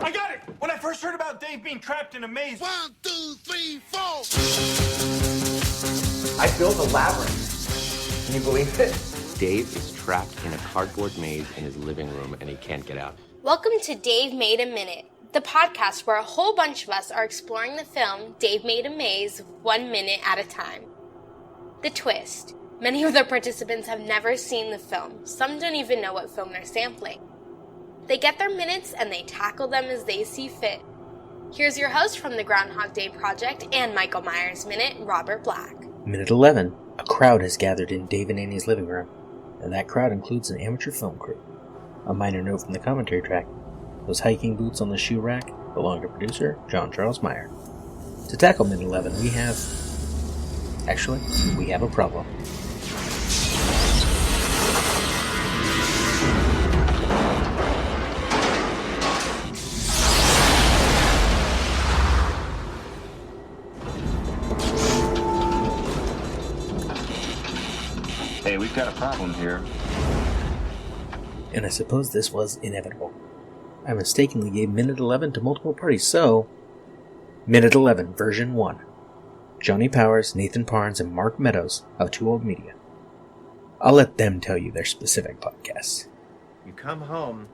I got it! When I first heard about Dave being trapped in a maze... 1, 2, 3, 4! I built a labyrinth. Can you believe it? Dave is trapped in a cardboard maze in his living room and he can't get out. Welcome to Dave Made a Minute, the podcast where a whole bunch of us are exploring the film Dave Made a Maze 1 minute at a time. The twist. Many of the participants have never seen the film. Some don't even know what film they're sampling. They get their minutes and they tackle them as they see fit. Here's your host from the Groundhog Day Project and Michael Myers Minute, Robert Black. Minute 11. A crowd has gathered in Dave and Annie's living room, and that crowd includes an amateur film crew. A minor note from the commentary track. Those hiking boots on the shoe rack belong to producer John Charles Meyer. To tackle Minute 11, we have a problem. Hey, we've got a problem here. And I suppose this was inevitable. I mistakenly gave Minute 11 to multiple parties, so... Minute 11, version 1. Johnie Powers, Nathan Parnes, and Mark Meadows of Too Old Media. I'll let them tell you their specific podcasts. You come home,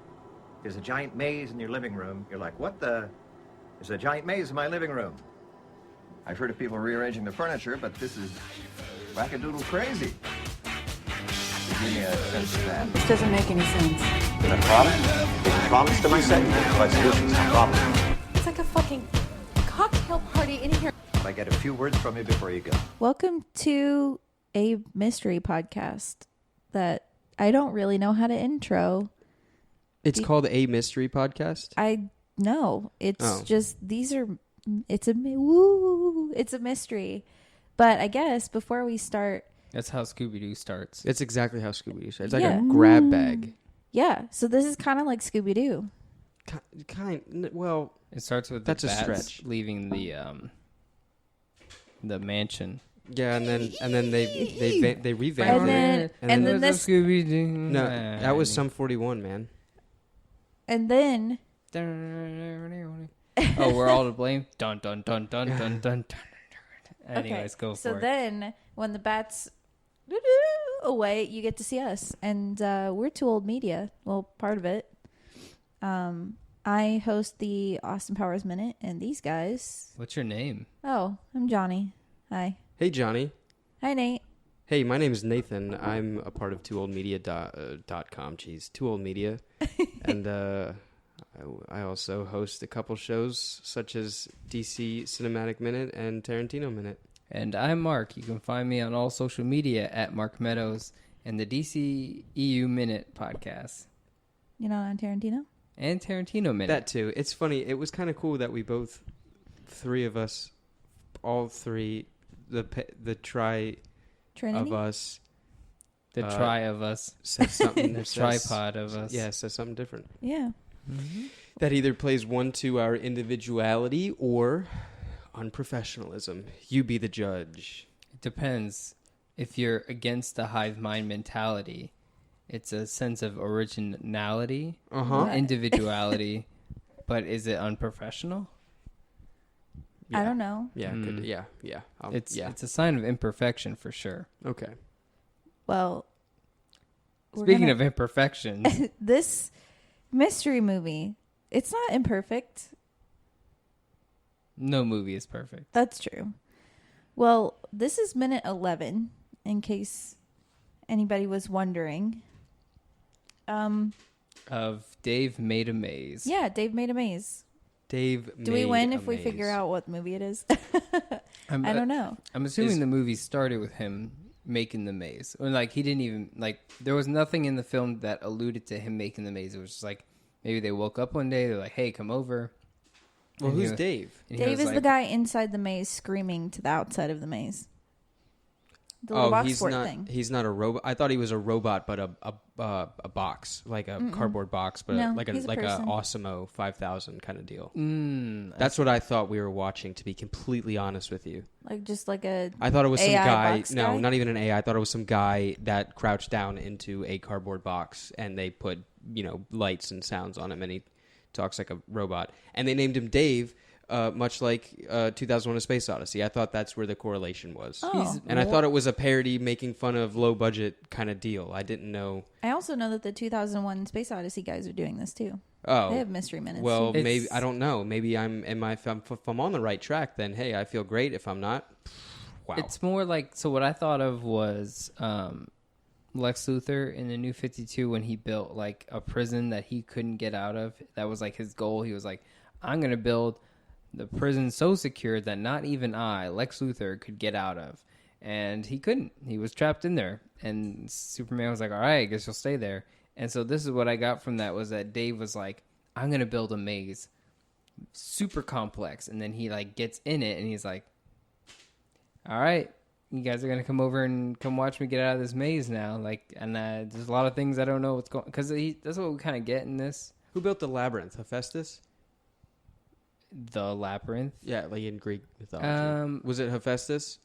there's a giant maze in your living room. You're like, what the... There's a giant maze in my living room. I've heard of people rearranging the furniture, but this is wackadoodle crazy. Give me a sense of that. This doesn't make any sense. Is that a problem? Is a promise to my segment? My solution's no problem. It's like a fucking cocktail party in here. I get a few words from you before you go. Welcome to a mystery podcast that I don't really know how to intro. It's called A Mystery Podcast? I know. It's just, it's a mystery. But I guess before we start... That's how Scooby Doo starts. It's exactly how Scooby Doo starts. It's like a grab bag. Yeah, so this is kind of like Scooby Doo. Well, it starts with that's the a bats stretch. Leaving the mansion. Yeah, and then they revamped it. And then this Scooby Doo. No, that was Sum 41, man. And then oh, we're all to blame. Dun dun dun dun dun dun. Anyways, go for so it. So then when the bats away, you get to see us, and we're Too Old Media. Well, part of it. I host the Austin Powers Minute, and these guys. What's your name? Oh, I'm Johnny. Hi. Hey, Johnny. Hi, Nate. Hey, my name is Nathan. I'm a part of TooOldMedia.com. Jeez, Too Old Media. And I also host a couple shows such as DC Cinematic Minute and Tarantino Minute. And I'm Mark. You can find me on all social media at Mark Meadows and the DC EU Minute podcast. You know, on Tarantino? And Tarantino Minute. That too. It's funny. It was kind of cool that we both, all three, the tri Trinity? of us. The try of us. Said something. The tripod of us. Yeah, says something different. Yeah. Mm-hmm. That either plays one to our individuality or unprofessionalism. You be the judge. It depends. If you're against the hive mind mentality, it's a sense of originality, individuality, but is it unprofessional? Yeah. I don't know. Yeah, yeah. It's a sign of imperfection for sure. Okay. Well, speaking of imperfections, this mystery movie, it's not imperfect. No movie is perfect. That's true. Well, this is minute 11, in case anybody was wondering. Of Dave Made a Maze. Yeah, Dave Made a Maze. Do we win if we figure out what movie it is? I don't know. I'm assuming the movie started with him making the maze. Or like he didn't even there was nothing in the film that alluded to him making the maze. It was just like maybe they woke up one day, they're like, "Hey, come over." Well, who's Dave? Dave is the guy inside the maze screaming to the outside of the maze. The little box fort thing. He's not a robot. I thought he was a robot, but a box, like a cardboard box, but no, like a Osmo 5000 kind of deal. That's what I thought we were watching. To be completely honest with you, like a. I thought it was AI some guy. box No, guy? not even an AI. I thought it was some guy that crouched down into a cardboard box, and they put lights and sounds on him, and he talks like a robot. And they named him Dave, much like 2001: A Space Odyssey. I thought that's where the correlation was. And I thought it was a parody making fun of low budget kind of deal. I didn't know. I also know that the 2001 Space Odyssey guys are doing this too. Oh, they have mystery minutes. Well, too. maybe I don't know. Maybe if I'm on the right track, then hey, I feel great. If I'm not, wow. It's more like, so what I thought of was Lex Luthor in the New 52 when he built like a prison that he couldn't get out of. That was like his goal. He was like, I'm going to build the prison so secure that not even I, Lex Luthor, could get out of. And he couldn't. He was trapped in there. And Superman was like, all right, I guess you'll stay there. And so this is what I got from that was that Dave was like, I'm going to build a maze. Super complex. And then he like gets in it and he's like, all right, you guys are going to come over and come watch me get out of this maze now. Like, and there's a lot of things I don't know what's going on. Because that's what we kind of get in this. Who built the labyrinth? Hephaestus? The labyrinth? Yeah, like in Greek mythology. Was it Hephaestus?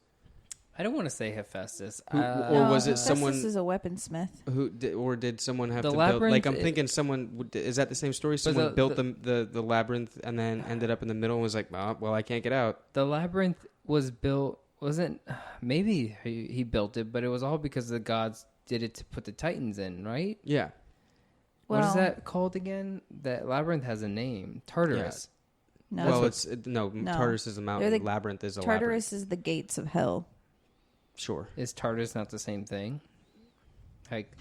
I don't want to say Hephaestus. Or was it someone... Hephaestus is a weaponsmith. Or did someone have the to labyrinth, build... Like, I'm thinking someone... Is that the same story? Someone built the labyrinth and then ended up in the middle and was like, oh, well, I can't get out. The labyrinth was built... Wasn't... Maybe he built it, but it was all because the gods did it to put the Titans in, right? Yeah. What is that called again? That labyrinth has a name. Tartarus. Yeah. No, Tartarus is a mountain. Labyrinth is a labyrinth. Tartarus is the gates of hell. Sure. Is Tartarus not the same thing? Like,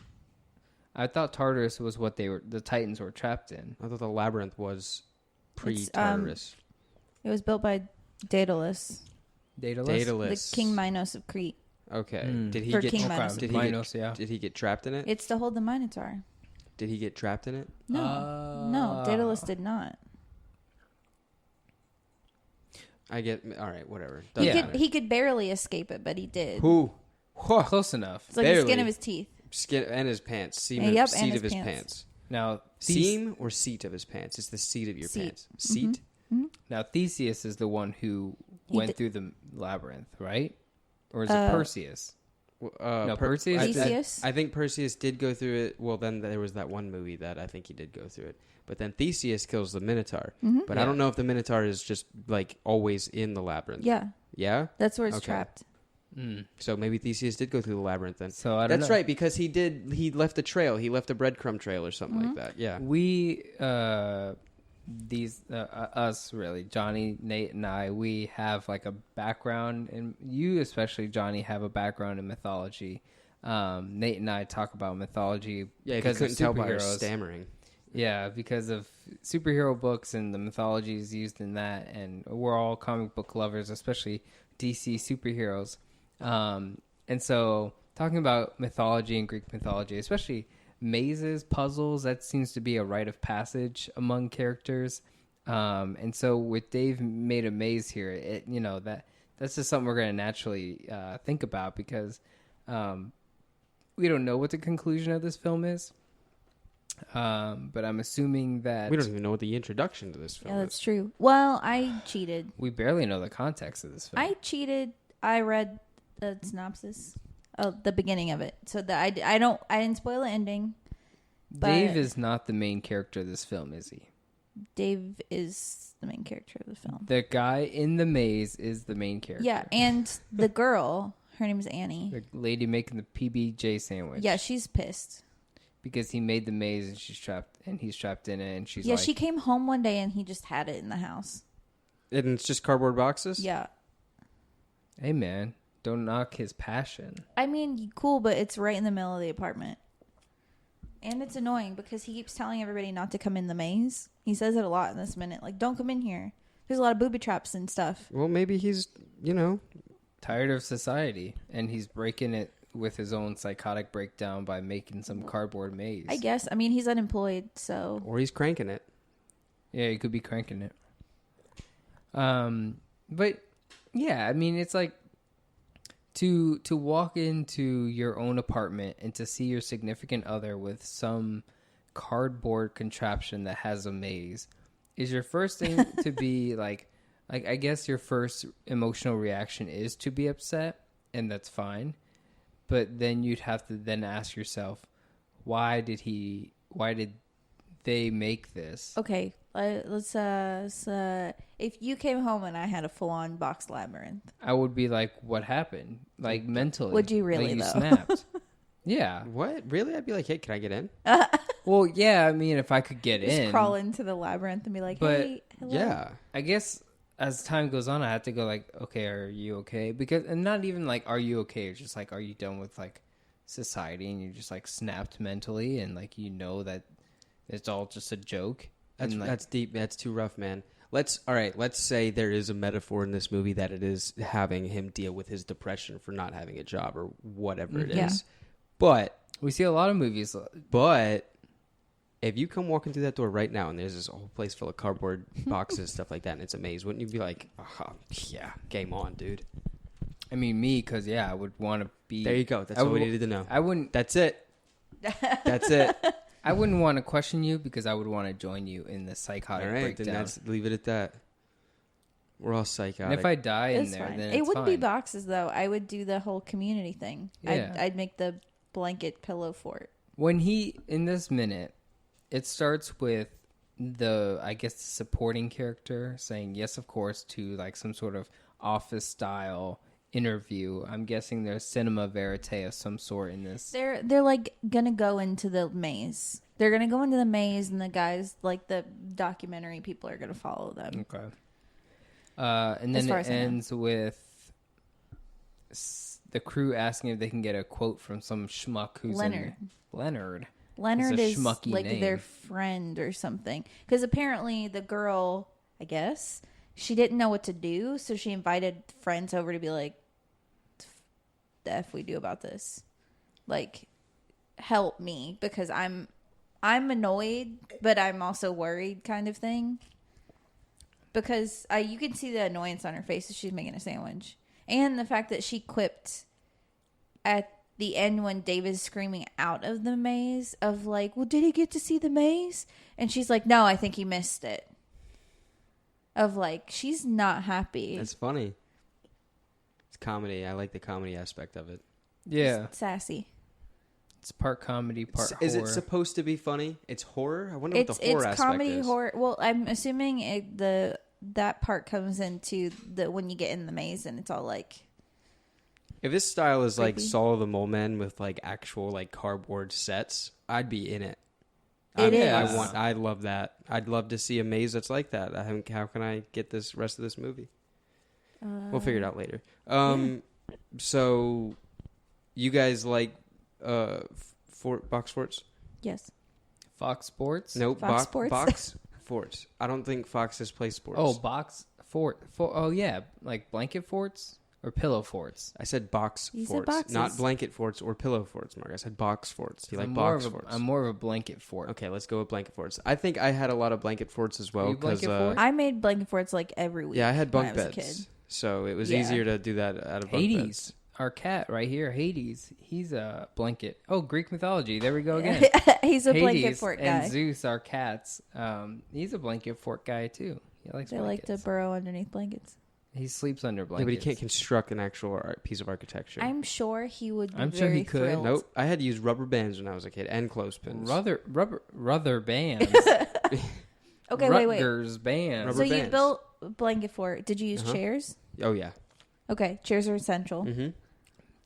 I thought Tartarus was what the Titans were trapped in. I thought the labyrinth was pre-Tartarus. It was built by Daedalus. Daedalus. The King Minos of Crete. Okay. Did he get trapped in it? It's to hold the Minotaur. Did he get trapped in it? No, Daedalus did not. All right, whatever. He could barely escape it, but he did. Who? Close enough. It's like the skin of his teeth. Skin and his pants. Seat of his pants. Now, seam or seat of his pants? It's the seat of your pants. Seat? Mm-hmm. Now, Theseus is the one who went through the labyrinth, right? Or is it Perseus? No, Perseus. Theseus? I think Perseus did go through it. Well, then there was that one movie that I think he did go through it. But then Theseus kills the Minotaur. Mm-hmm. But I don't know if the Minotaur is just like always in the labyrinth. Yeah. Yeah? That's where it's trapped. So maybe Theseus did go through the labyrinth then. So I don't know. That's right, because he left a trail. He left a breadcrumb trail or something like that. Yeah. We us really, Johnny, Nate, and I, we have like a background, and you especially, Johnny, have a background in mythology. Nate and I talk about mythology because you couldn't of tell by our superheroes. stammering. Yeah, because of superhero books and the mythologies used in that, and we're all comic book lovers, especially DC superheroes. And so talking about mythology and Greek mythology, especially mazes, puzzles, that seems to be a rite of passage among characters. And so with Dave made a maze here, that's just something we're going to naturally think about because we don't know what the conclusion of this film is. But I'm assuming that... We don't even know what the introduction to this film is. Yeah, that's true. Well, I cheated. We barely know the context of this film. I cheated. I read the synopsis. Oh, the beginning of it. So that I didn't spoil the ending. Dave is not the main character of this film, is he? Dave is the main character of the film. The guy in the maze is the main character. Yeah, and the girl, her name is Annie. The lady making the PB&J sandwich. Yeah, she's pissed. Because he made the maze and he's trapped in it, and she's she came home one day and he just had it in the house. And it's just cardboard boxes? Yeah. Hey man, don't knock his passion. I mean, cool, but it's right in the middle of the apartment. And it's annoying because he keeps telling everybody not to come in the maze. He says it a lot in this minute. Like, don't come in here. There's a lot of booby traps and stuff. Well, maybe he's, tired of society, and he's breaking it with his own psychotic breakdown by making some cardboard maze. I guess. I mean, he's unemployed, so... Or he's cranking it. Yeah, he could be cranking it. But, yeah, I mean, it's like... To walk into your own apartment and to see your significant other with some cardboard contraption that has a maze is your first thing to be like I guess your first emotional reaction is to be upset, and that's fine. But then you'd have to then ask yourself, why did they make this? Okay, if you came home and I had a full-on box labyrinth, I would be like, what happened? Like, mentally. would you really, like, you though? snapped. Yeah. What? Really? I'd be like, hey, can I get in? Well, yeah, I mean, if I could get just in. crawl into the labyrinth and be like, But, hey, hello. Yeah. I guess as time goes on, I have to go like, okay, are you okay? Because, and not even like, are you okay? It's just like, are you done with like society and you just like snapped mentally and like, you know that it's all just a joke. That's deep. That's too rough, man. Let's say there is a metaphor in this movie that it is having him deal with his depression for not having a job or whatever it is. Yeah. But we see a lot of movies. But if you come walking through that door right now and there's this whole place full of cardboard boxes, stuff like that, and it's a maze, wouldn't you be like, oh, yeah, game on, dude? I mean, me, because, yeah, I would want to be... There you go. That's all we needed to know. I wouldn't... That's it. That's it. I wouldn't want to question you because I would want to join you in the psychotic all right, breakdown. then leave it at that. We're all psychotic. And if I die in It's there, fine. then It it's wouldn't be fine. boxes, though. I would do the whole community thing. Yeah. I'd make the blanket pillow fort. When he, in this minute, it starts with the, I guess, the supporting character saying yes, of course, to like some sort of office style interview. I'm guessing there's cinema verite of some sort in this. They're like gonna go into the maze. They're gonna go into the maze, and the guys, like the documentary people, are gonna follow them. Okay. And then it ends with the crew asking if they can get a quote from some schmuck who's Leonard. Leonard. Leonard It's a is schmucky like name. their friend or something. Because apparently the girl, I guess, she didn't know what to do, so she invited friends over to be like, "The F we do about this? Like, help me because I'm annoyed, but I'm also worried," kind of thing. Because you can see the annoyance on her face as she's making a sandwich, and the fact that she quipped at the end when David's screaming out of the maze of like, well, did he get to see the maze? And she's like, no, I think he missed it. Of like, she's not happy. It's funny. It's comedy. I like the comedy aspect of it. Yeah. It's sassy. It's part comedy, part horror. Is it supposed to be funny? It's horror? I wonder what the horror it's aspect comedy, is. horror. Well, I'm assuming that part comes into the when you get in the maze and it's all like, If this style is like creepy. Saw of the Mole Men with like actual like cardboard sets, I'd be in it. It is. I love that. I'd love to see a maze that's like that. How can I get this rest of this movie? We'll figure it out later. So you guys like box forts? yes. Fox Sports? Nope. Fox Sports? Box forts. I don't think Fox has play sports. Oh, box fort. Oh, yeah. Like blanket forts or pillow forts? I said box You said forts, boxes. not blanket forts or pillow forts, Mark. I said box forts. Do you like box forts? I'm more of a blanket fort. Okay, let's go with blanket forts. I think I had a lot of blanket forts as well. Are you blanket fort? I made blanket forts like every week. Yeah, I had when bunk I was a beds. kid. So it was Yeah. easier to do that out of bunk Hades. beds. Our cat right here, Hades. He's a blanket. Oh, Greek mythology. There we go again. He's a blanket Hades fort guy. and Zeus, our cats. He's a blanket fort guy too. He likes They like blankets. to burrow underneath blankets. He sleeps under Yeah, blankets. but he can't construct an actual piece of architecture. I'm sure he would be I'm sure very he could. thrilled. Nope. I had to use rubber bands when I was a kid and clothespins. Rubber bands. Okay, wait. Rutgers bands. Rubber So you bands. built a blanket fort. Did you use chairs? Oh, yeah. Okay, chairs are essential. Mm-hmm.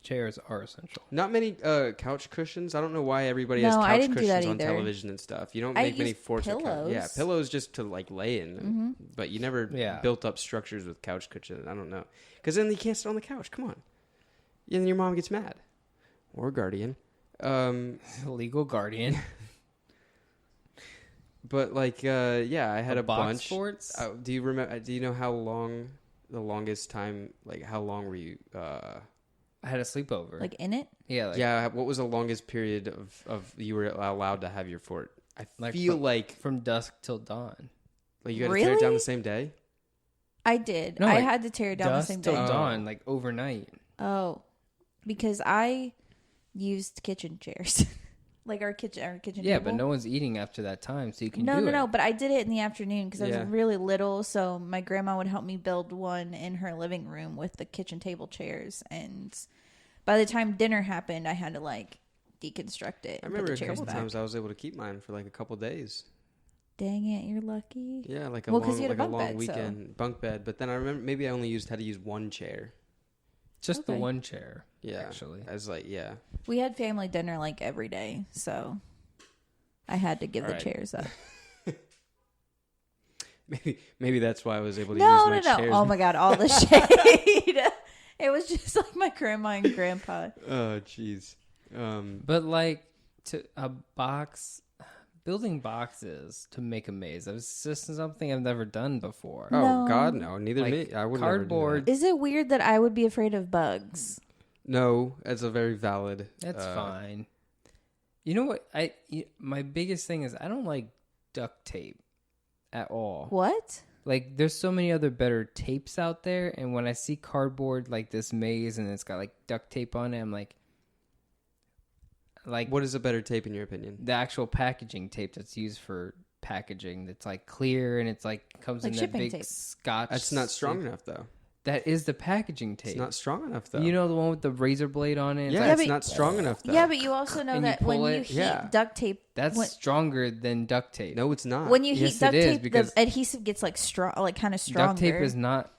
Chairs are essential. Not many couch cushions. I don't know why everybody No, has I couch didn't do that cushions on either. television and stuff. You don't I make many used forts with couch. pillows. Yeah, pillows just to like lay in. Mm-hmm. But you never built up structures with couch cushions. I don't know. Because then you can't sit on the couch. Come on. And then your mom gets mad. Or guardian. Legal guardian. But like, yeah, I had a box bunch. forts? Do you remember? Do you know how long the longest time? Like, how long were you? I had a sleepover. Like in it? yeah, like, Yeah. What was the longest period of you were allowed to have your fort? I Like feel from- like from dusk till dawn. you got to tear it down Really? the same day. I did. No, I like, had to tear it down the Dusk same till day. dawn, like overnight. Oh, because I used kitchen chairs, like our kitchen Yeah, table. but no one's eating after that time, so you can No, do it. no. But I did it in the afternoon because I Yeah. was really little. So my grandma would help me build one in her living room with the kitchen table chairs. And by the time dinner happened, I had to like deconstruct it. I And remember put a the chairs couple back. times I was able to keep mine for like a couple days. Dang it, you're lucky. Yeah, like Well, 'cause you had a like bunk long bed, so- weekend bunk bed. But then I remember maybe I only had to use one chair. Just the Okay. one chair. Yeah, actually. I was like, yeah. We had family dinner like every day, so I had to give the Alright. chairs up. Maybe that's why I was able to No, use no, my no. chairs. Oh my god, all the shade. It was just like my grandma and grandpa. Oh, jeez. But like to a box, building boxes to make a maze. That's just something I've never done before. Oh No. God, no. Neither Like, me. I would cardboard- Is it weird that I would be afraid of bugs? No, that's a very valid. That's fine. You know what? My biggest thing is I don't like duct tape at all. What? Like, there's so many other better tapes out there, and when I see cardboard like this maze and it's got like duct tape on it, I'm like, What is a better tape in your opinion? the actual packaging tape that's used for packaging that's like clear and it's like comes Like in that shipping big tape. scotch. That's not strong tape. enough though. That is the packaging tape. It's not strong enough though. You know the one with the razor blade on it? It's Yeah, like- it's but- not strong enough though. Yeah, but you also know And you that when pull you it- heat yeah. duct tape, that's when, stronger than duct tape. No, it's not. when you heat Yes, duct it is, tape, because the adhesive gets like strong, like kind of stronger. duct tape is not.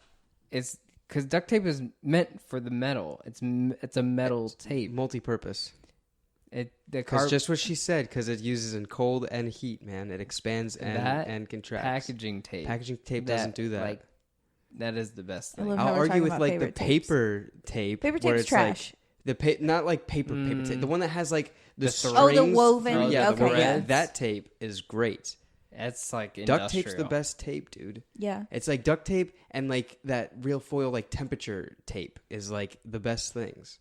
It's because duct tape is meant for the metal. It's a metal tape. multi-purpose. The Because just what she said, because it uses in cold and heat, man. It expands and contracts. packaging tape. Packaging tape doesn't do that. Like, that is the best I thing. love how I'll we're argue talking with about like the favorite tapes. paper tape. Paper where tape's it's trash. Like not like paper tape. The one that has like the strings. Oh, the woven. through- yeah, Okay, the yeah. that tape is great. That's like Duct tape's the industrial. best tape, dude. Yeah. It's like duct tape and like that real foil like temperature tape is like the best things.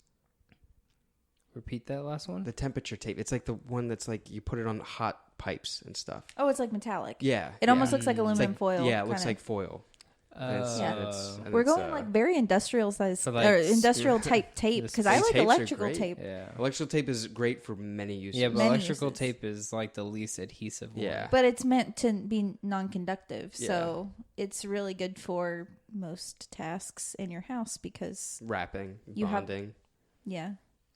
Repeat that last one. The temperature tape. It's like the one that's like you put it on hot pipes and stuff. Oh, it's like metallic. Yeah. It almost looks like aluminum foil. Yeah, it looks kinda. like foil. Yeah. And We're it's, going like very industrial size For, like, or industrial type tape because I These like tapes are electrical great. tape. Yeah. Electrical tape is great for many uses. Yeah, but Many electrical uses. tape is like the least adhesive one. Yeah. But it's meant to be non-conductive, Yeah. so it's really good for most tasks in your house because Wrapping, You have- bonding. yeah.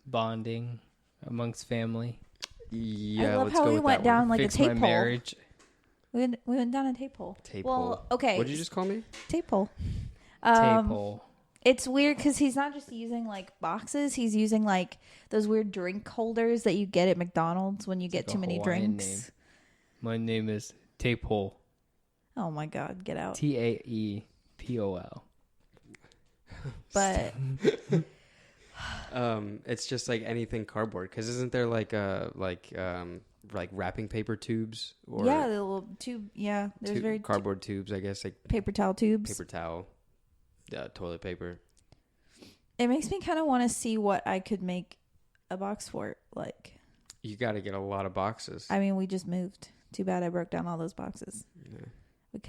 Bonding amongst family. Yeah, I love let's how go we with went that one. down like Fix a tape my hole. marriage. We went down a tape hole. Tape well, hole. okay. What did you just call me? Tape hole. Tape hole. It's weird because he's not just using like boxes; he's using like those weird drink holders that you get at McDonald's when you get like a too many Hawaiian drinks. name. My name is Tape Hole. Oh my god, get out! TAEPOL. But It's just like anything cardboard. Because isn't there like wrapping paper tubes or yeah, the little tube. Yeah, there's very cardboard tubes? I guess like paper towel tubes. paper towel, toilet paper. It makes me kind of want to see what I could make a box for. Like, You got to get a lot of boxes. I mean, we just moved. Too bad I broke down all those boxes. Yeah. We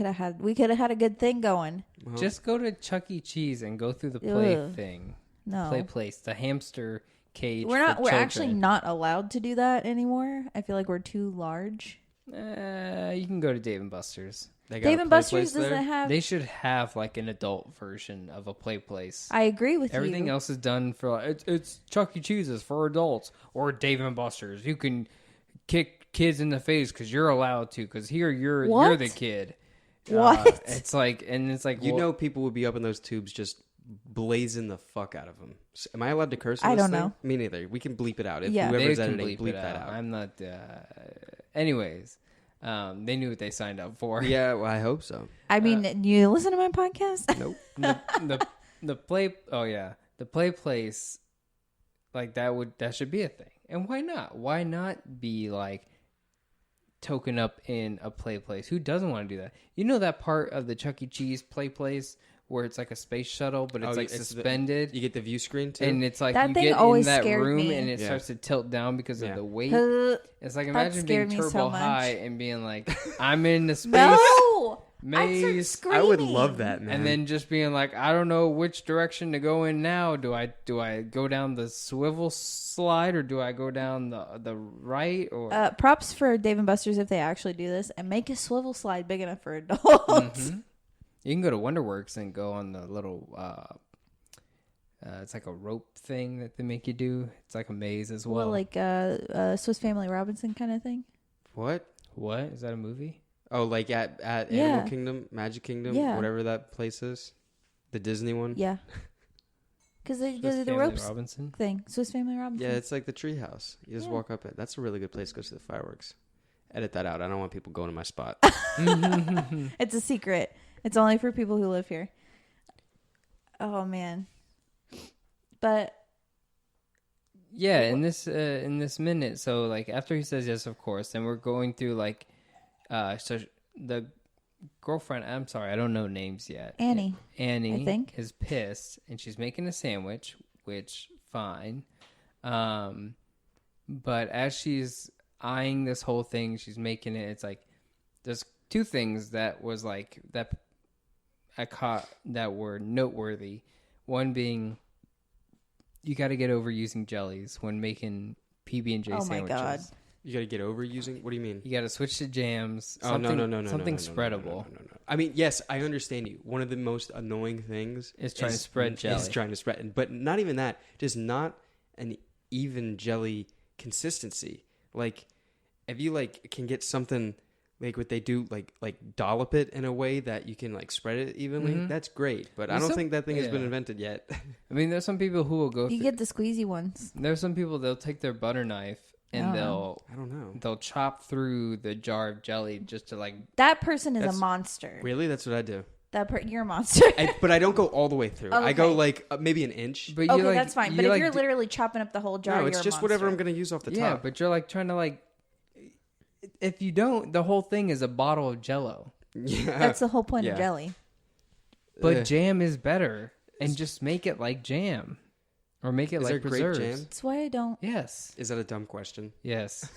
could have had a good thing going. Well, Just go to Chuck E. Cheese and go through the play Ugh. thing. No, Play place, the hamster cage. we're for not. We're actually children. not allowed to do that anymore. I feel like we're too large. You can go to Dave and Buster's. they got a Dave and play Buster's place there? doesn't have. They should have like an adult version of a play place. I agree with Everything you. else is done for like, it's Chuck E. Cheese's for adults or Dave and Buster's. You can kick kids in the face because you're allowed to because here you're What? the kid. What? It's like You well, know, people would be up in those tubes just blazing the fuck out of them. Am I allowed to curse? I in this don't thing? know. Me neither. We can bleep it out. If Yeah. they whoever's can editing, bleep it that out. I'm not. Anyways, they knew what they signed up for. Yeah, well, I hope so. I mean, you listen to my podcast? Nope. the play. Oh yeah, the play place. Like that should be a thing. And why not? Why not be like token up in a play place? Who doesn't want to do that? You know that part of the Chuck E. Cheese play place where it's like a space shuttle, but it's Oh, like it's suspended. You get the view screen too. and it's like That you thing get in always that scared room me. and it Yeah. starts to tilt down because Yeah. of the weight. Uh, It's like That imagine being scared me turbo so much. high and being like, I'm in the space no! maze. I would love that, man. And then just being like, I don't know which direction to go in now. Do I go down the swivel slide or do I go down the right? Or Props for Dave and Buster's if they actually do this and make a swivel slide big enough for adults. Mhm. You can go to Wonderworks and go on the little. It's like a rope thing that they make you do. It's like a maze as well. Well, like Swiss Family Robinson kind of thing. what? What is that a movie? Oh, like at Animal Kingdom, Magic Kingdom, whatever that place is, the Disney one. Yeah. Because they Swiss do the Family ropes Robinson. thing. Swiss Family Robinson. Yeah, it's like the treehouse. You just walk up it. That's a really good place to go to the fireworks. Edit that out. I don't want people going to my spot. It's a secret. It's only for people who live here. Oh man. But yeah, in this minute, so like after he says yes, of course, then we're going through like, so the girlfriend. I'm sorry, I don't know names yet. Annie, I think, is pissed, and she's making a sandwich, which fine. But as she's eyeing this whole thing, she's making it. It's like there's two things that was like that I caught that were noteworthy. One being, you got to get over using jellies when making PB&J sandwiches. Oh my god! You got to get over using. What do you mean? You got to switch to jams. Oh no! Something spreadable. No. I mean, yes, I understand you. One of the most annoying things is trying to spread jelly. Is trying to spread, but not even that. Just not an even jelly consistency. Like, if you like can get something like what they do, like dollop it in a way that you can like spread it evenly. Mm-hmm. That's great, but I don't think that thing has been invented yet. I mean, there's some people who will go. You get the squeezy ones. There's some people they'll take their butter knife and I don't know. They'll chop through the jar of jelly just to like. That person is a monster. Really, that's what I do. You're a monster. But I don't go all the way through. Okay. I go like maybe an inch. But okay, that's fine. But if you're literally chopping up the whole jar, no, it's just whatever I'm going to use off the top. Yeah, but you're like trying to like. If you don't, the whole thing is a bottle of Jell-O. Yeah, that's the whole point of jelly. But jam is better, and just make it like jam, or make it like preserves. Grape jam? That's why I don't. Yes. Is that a dumb question? Yes.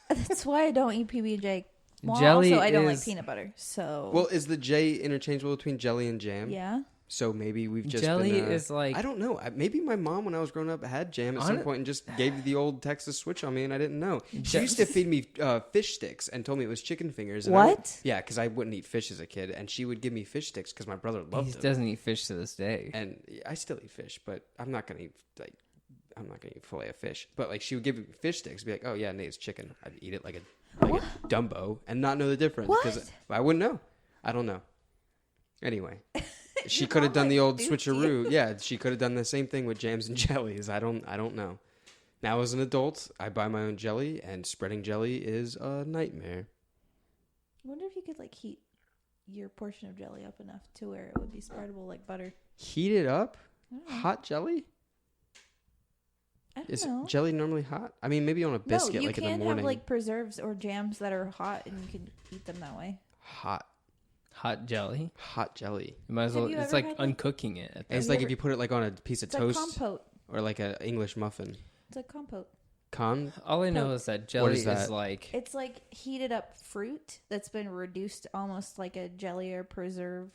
That's why I don't eat PB&J. Well, jelly also, I don't like peanut butter. So. Well, is the J interchangeable between jelly and jam? Yeah. So maybe we've just jelly been, is like, I don't know. Maybe my mom, when I was growing up, had jam at some point and just gave the old Texas switch on me, and I didn't know. She used to feed me fish sticks and told me it was chicken fingers. And what? Yeah, because I wouldn't eat fish as a kid, and she would give me fish sticks because my brother loved them. He doesn't eat fish to this day, and I still eat fish, but I'm not gonna eat fillet of fish. But like she would give me fish sticks, be like, "Oh yeah, Nate, it's chicken." I'd eat it like a Dumbo and not know the difference because I wouldn't know. I don't know. Anyway. She could have done the old switcheroo. Yeah, she could have done the same thing with jams and jellies. I don't know. Now as an adult, I buy my own jelly, and spreading jelly is a nightmare. I wonder if you could like heat your portion of jelly up enough to where it would be spreadable like butter. Heat it up? Hot jelly? I don't Is know. Jelly normally hot? I mean, maybe on a biscuit, like in the morning. You can have like preserves or jams that are hot, and you can eat them that way. Hot jelly. Hot jelly. You might as well. It's like uncooking it. It's like if you put it like on a piece of toast, like compote, or like an English muffin. It's like compote. All I know is that jelly is like it's like heated up fruit that's been reduced almost like a jelly or preserve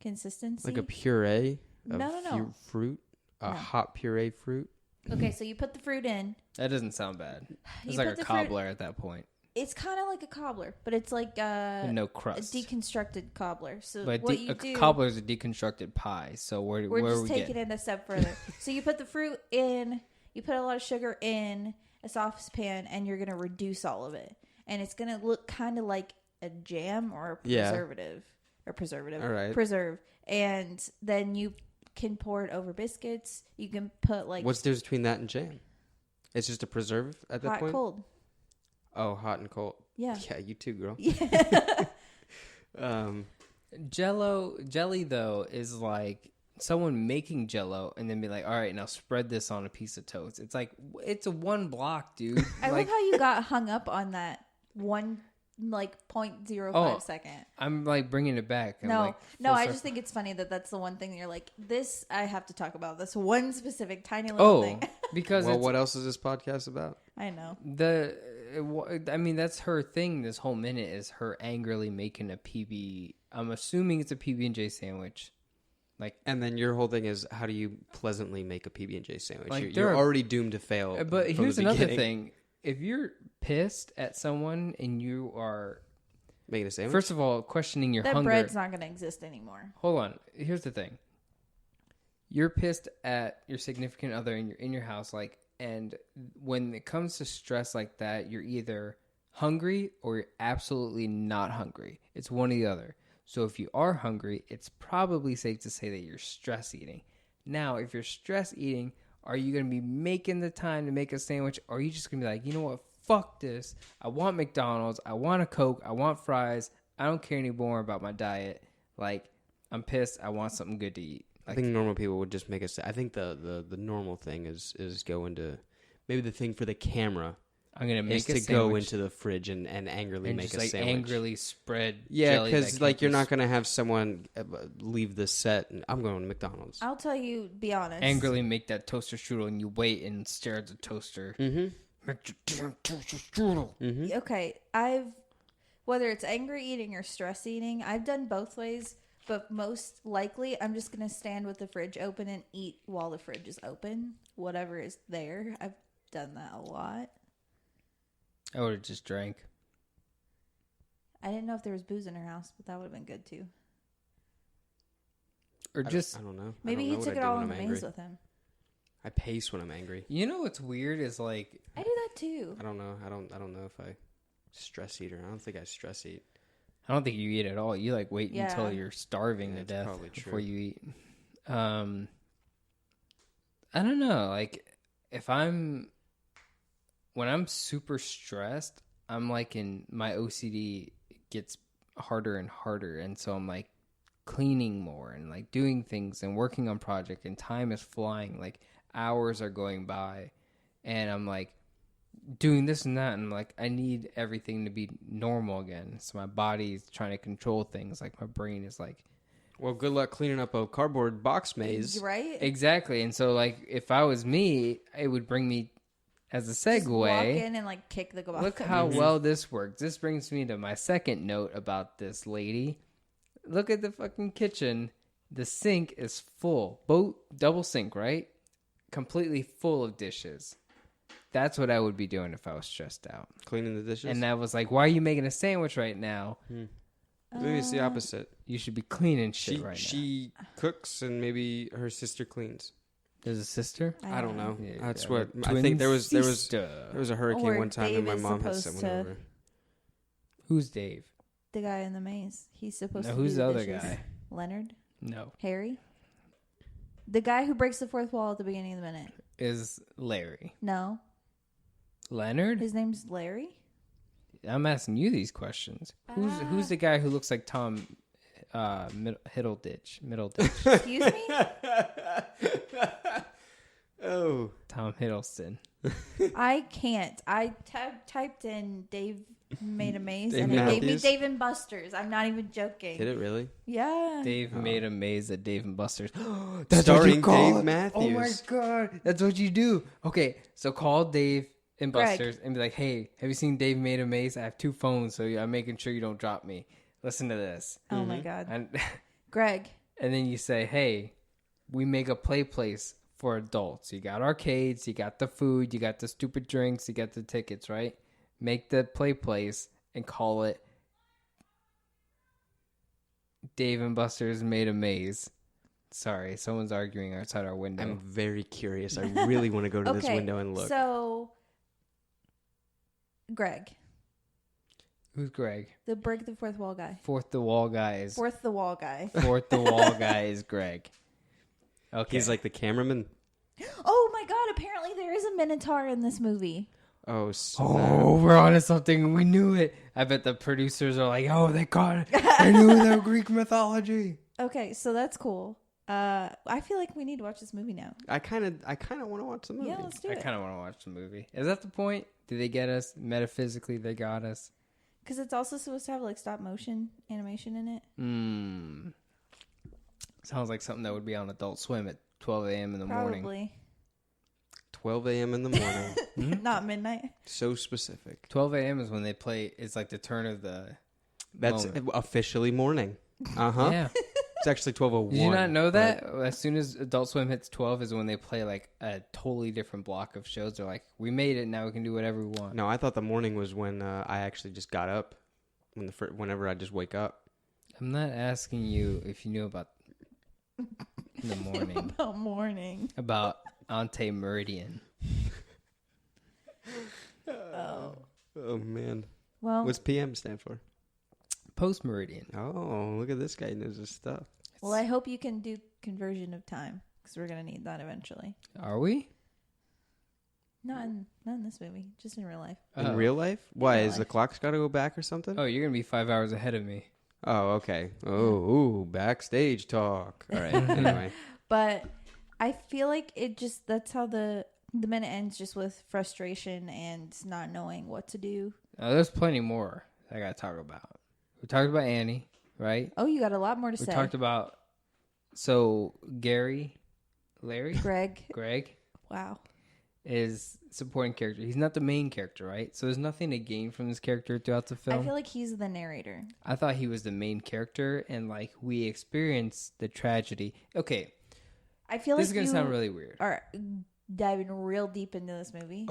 consistency. Like a puree of no. fruit? Hot puree fruit? Okay, so you put the fruit in. That doesn't sound bad. It's like a cobbler at that point. It's kind of like a cobbler, but it's like no crust. A deconstructed cobbler. So but what you do? A cobbler is a deconstructed pie. So we're just taking it a step further. So you put the fruit in. You put a lot of sugar in a saucepan, and you're gonna reduce all of it, and it's gonna look kind of like a jam or a preservative. All right. Preserve, and then you can pour it over biscuits. You can put like what's the difference between that and jam? It's just a preserve at that point. Hot, cold. Oh, hot and cold. Yeah. Yeah, you too, girl. Yeah. Jelly though is like someone making Jell-O and then be like, all right, now spread this on a piece of toast. It's like it's a one block, dude. I love how you got hung up on that one. Like 0.05 second. I'm like bringing it back. No, I just think it's funny that that's the one thing that you're like, this I have to talk about. This one specific tiny little thing. Because what else is this podcast about? I know. That's her thing. This whole minute is her angrily making a PB. I'm assuming it's a PB&J sandwich. And then your whole thing is how do you pleasantly make a PB&J sandwich? Like you're already doomed to fail. But here's another thing. If you're pissed at someone and you are making a sandwich, first of all, questioning your hunger. That bread's not going to exist anymore. Hold on. Here's the thing. You're pissed at your significant other and you're in your house, and when it comes to stress like that, you're either hungry or you're absolutely not hungry. It's one or the other. So if you are hungry, it's probably safe to say that you're stress eating. Now, if you're stress eating, are you going to be making the time to make a sandwich? Or are you just going to be like, you know what? Fuck this. I want McDonald's. I want a Coke. I want fries. I don't care anymore about my diet. Like, I'm pissed. I want something good to eat. I think normal people would just make a... I think the normal thing is go into... Maybe the thing for the camera I'm going to make a to sandwich. Go into the fridge and angrily and make just, a like, sandwich. angrily spread Yeah, jelly that because can't like be you're not going to have someone leave the set and I'm going to McDonald's. I'll tell you, be honest. angrily make that toaster strudel and you wait and stare at the toaster. Mm-hmm. Make the damn toaster strudel. Mm-hmm. Okay, whether it's angry eating or stress eating, I've done both ways, but most likely I'm just going to stand with the fridge open and eat while the fridge is open, whatever is there. I've done that a lot. I would have just drank. I didn't know if there was booze in her house, but that would have been good too. Or just, I don't know. Maybe he took it all in the maze with him. I pace when I'm angry. you know what's weird is like, I do that too. I don't know. I don't know if I stress eat or I don't think I stress eat. I don't think you eat at all. You like wait Yeah. until you're starving Yeah, to it's death probably before true. you eat. I don't know. Like when I'm super stressed, I'm like my OCD gets harder and harder. And so I'm like cleaning more and like doing things and working on project and time is flying. Like hours are going by and I'm like doing this and that. And like, I need everything to be normal again. So my body's trying to control things. Like my brain is like, Well, good luck cleaning up a cardboard box maze. Right? exactly. And so like, if I was me, it would bring me as a segue. Just walk in and like kick the box. Look how well this works. This brings me to my second note about this lady. Look at the fucking kitchen. The sink is full. Both double sink, right? Completely full of dishes. That's what I would be doing if I was stressed out. Cleaning the dishes? And I was like, why are you making a sandwich right now? Maybe it's the opposite. You should be cleaning shit right now. She cooks and maybe her sister cleans. There's a sister? I don't know. Yeah, That's yeah, what twin I think. There was sister. a hurricane Or one time Dave and my is mom had supposed someone to- over. Who's Dave? The guy in the maze. He's supposed No, to who's do the the other dishes. guy? Leonard? No. Harry? The guy who breaks the fourth wall at the beginning of the minute. Is Larry. No. Leonard? His name's Larry? I'm asking you these questions. Who's the guy who looks like Tom Hiddleditch? Excuse me? Oh. Tom Hiddleston. I can't. I typed in Dave made a maze Dave and it gave me Matthews? Dave and Buster's. I'm not even joking. Did it really? Yeah. Dave made a maze at Dave and Buster's. Starring Dave Oh my Matthews. god, that's what you do. Okay, so call Dave and Greg. Buster's and be like, "Hey, have you seen Dave made a maze? I have 2 phones, so I'm making sure you don't drop me. Listen to this." Oh my God. And Greg. and then you say, "Hey, we make a play place for adults. You got arcades, you got the food, you got the stupid drinks, you got the tickets, right? Make the play place and call it Dave and Buster's Made a Maze." Sorry, someone's arguing outside our window. I'm very curious. I really want to go to this Okay. window and look. So, Greg. Who's Greg? The break the fourth wall guy. Fourth the wall guy is Fourth the wall guy. Fourth the wall guy is Greg. Okay. He's like the cameraman. Oh my God. Apparently there is a Minotaur in this movie. Oh, Oh, we're onto something. We knew it. I bet the producers are like, "Oh, they caught it. They knew their Greek mythology." Okay, so that's cool. I feel like we need to watch this movie now. I kind of want to watch the movie. Yeah, let's do I it. kind of want to watch the movie. Is that the point? Did they get us? Metaphysically, they got us. Because it's also supposed to have like stop motion animation in it. Sounds like something that would be on Adult Swim at 12 a.m. in the morning. Probably. 12 a.m. in the morning. Not midnight. So specific. 12 a.m. is when they play. It's like the turn of the. That's moment. officially morning. Uh-huh. Yeah. It's actually 12:01. Did you not know but- that? As soon as Adult Swim hits 12 is when they play like a totally different block of shows. They're like, "We made it. Now we can do whatever we want." No, I thought the morning was when I actually just got up. Whenever I just wake up. I'm not asking you if you knew about the morning. About morning. About Ante Meridian. Oh man. Well, What's PM stand for? Post meridian. Oh, look at this guy. He knows his stuff. well, I hope you can do conversion of time because we're gonna need that eventually. Are we? Not in this movie, just in real life. In real life? Why? real Is the life. clock's got to go back or something? Oh, you're gonna be 5 hours ahead of me. Oh, okay. Oh, ooh, backstage talk. All right. Anyway. But I feel like that's how the minute ends, just with frustration and not knowing what to do. There's plenty more I gotta talk about. We talked about Annie, right? Oh, you got a lot more to We say. talked about Larry, Greg. Wow. is supporting character. He's not the main character, right? So there's nothing to gain from this character throughout the film. I feel like he's the narrator. I thought he was the main character, and like we experienced the tragedy. Okay, I feel this like is gonna you sound really weird. are diving real deep into this movie.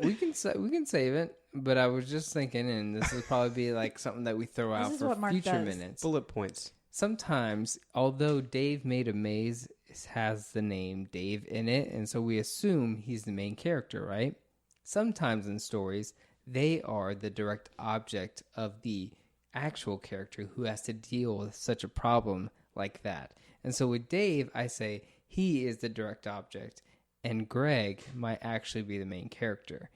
We can save it, but I was just thinking, and this will probably be like something that we throw out is for what Mark future does. minutes. Bullet points. Sometimes, although Dave Made a Maze has the name Dave in it, and so we assume he's the main character, right? Sometimes in stories, they are the direct object of the actual character who has to deal with such a problem like that. And so with Dave, I say he is the direct object, and Greg might actually be the main character.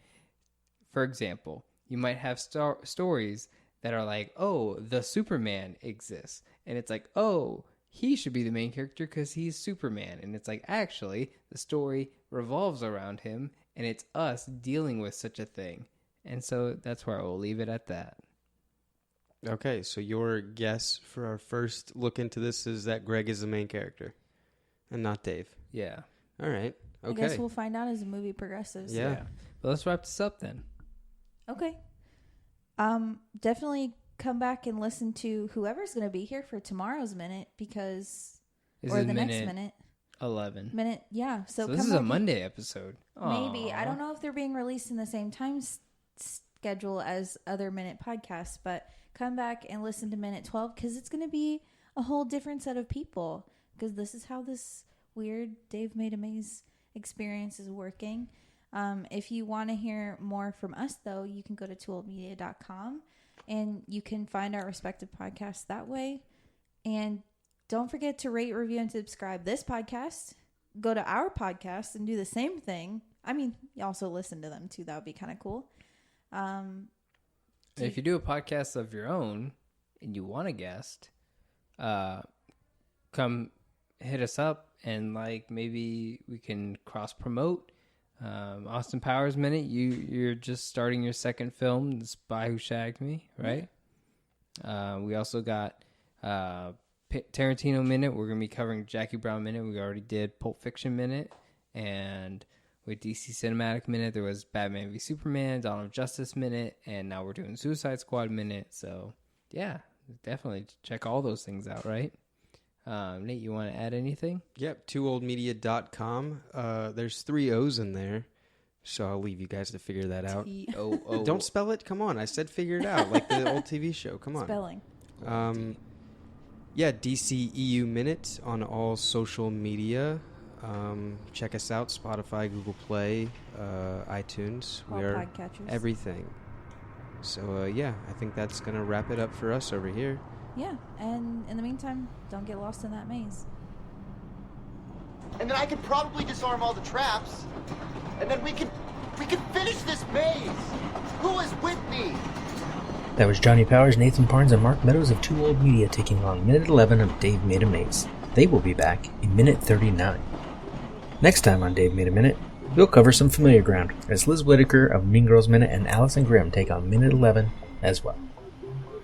For example, you might have stories that are like, oh, the Superman exists. And it's like, oh, he should be the main character because he's Superman. And it's like, actually, the story revolves around him, and it's us dealing with such a thing. And so that's where I will leave it at that. Okay, so your guess for our first look into this is that Greg is the main character and not Dave. Yeah. All right. I Okay. guess we'll find out as the movie progresses. Yeah. But let's wrap this up then. Okay. Definitely come back and listen to whoever's going to be here for tomorrow's minute because This or is the next minute. 11. Minute, yeah. So this come is a back Monday episode. Maybe. I Aw. don't know if they're being released in the same time schedule as other minute podcasts, but come back and listen to minute 12 because it's going to be a whole different set of people because this is how this weird Dave Made a Maze experience is working. If you want to hear more from us, though, you can go to tooldmedia.com and you can find our respective podcasts that way. And don't forget to rate, review, and subscribe this podcast. Go to our podcast and do the same thing. I mean, you also listen to them, too. That would be kind of cool. And if you do a podcast of your own and you want a guest, come hit us up and like maybe we can cross promote. Austin Powers Minute, you're just starting your second film, The Spy Who Shagged Me, right? We also got Tarantino Minute. We're gonna be covering Jackie Brown Minute. We already did Pulp Fiction Minute, and with DC Cinematic Minute, there was Batman v Superman, Dawn of Justice Minute, and now we're doing Suicide Squad Minute. So yeah, definitely check all those things out, right? Nate, you want to add anything? Yep, tooldmedia.com. There's 3 O's in there, so I'll leave you guys to figure that out. T-O-O. Don't spell it. Come on, I said figure it out, like the old TV show. Come on. Spelling. Yeah, DCEU Minute on all social media. Check us out, Spotify, Google Play, iTunes. All We are podcatchers. everything. So, yeah, I think that's going to wrap it up for us over here. Yeah, and in the meantime, don't get lost in that maze. And then I could probably disarm all the traps, and then we could finish this maze. Who is with me? That was Johnie Powers, Nathan Parnes, and Mark Meadows of Too Old Media taking on minute 11 of Dave Made a Maze. They will be back in minute 39. Next time on Dave Made a Minute, we'll cover some familiar ground as Liz Whitaker of Mean Girls Minute and Allison Grimm take on minute 11 as well.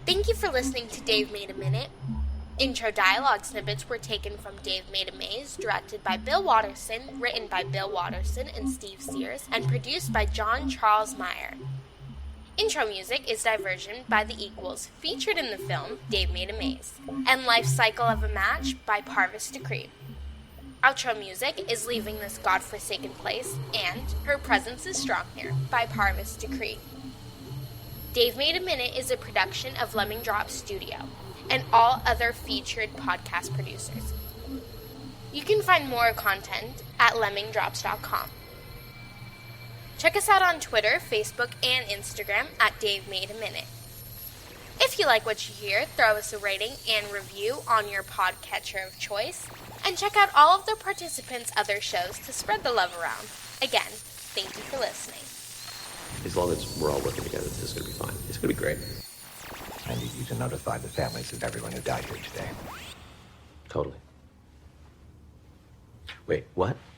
Thank you for listening to Dave Made a Minute. Intro dialogue snippets were taken from Dave Made a Maze, directed by Bill Watterson, written by Bill Watterson and Steve Sears, and produced by John Charles Meyer. Intro music is Diversion by The Equals, featured in the film Dave Made a Maze, and Life Cycle of a Match by Parnes Decree. Outro music is Leaving This God-Forsaken Place and Her Presence is Strong Here by Parnes Decree. Dave Made a Minute is a production of Lemming Drop Studio and all other featured podcast producers. You can find more content at lemmingdrops.com. Check us out on Twitter, Facebook, and Instagram at Dave Made a Minute. If you like what you hear, throw us a rating and review on your podcatcher of choice, and check out all of the participants' other shows to spread the love around. Again, thank you for listening. As long as we're all working together, this is going to be fine. It's going to be great. I need you to notify the families of everyone who died here today. Totally. Wait, what?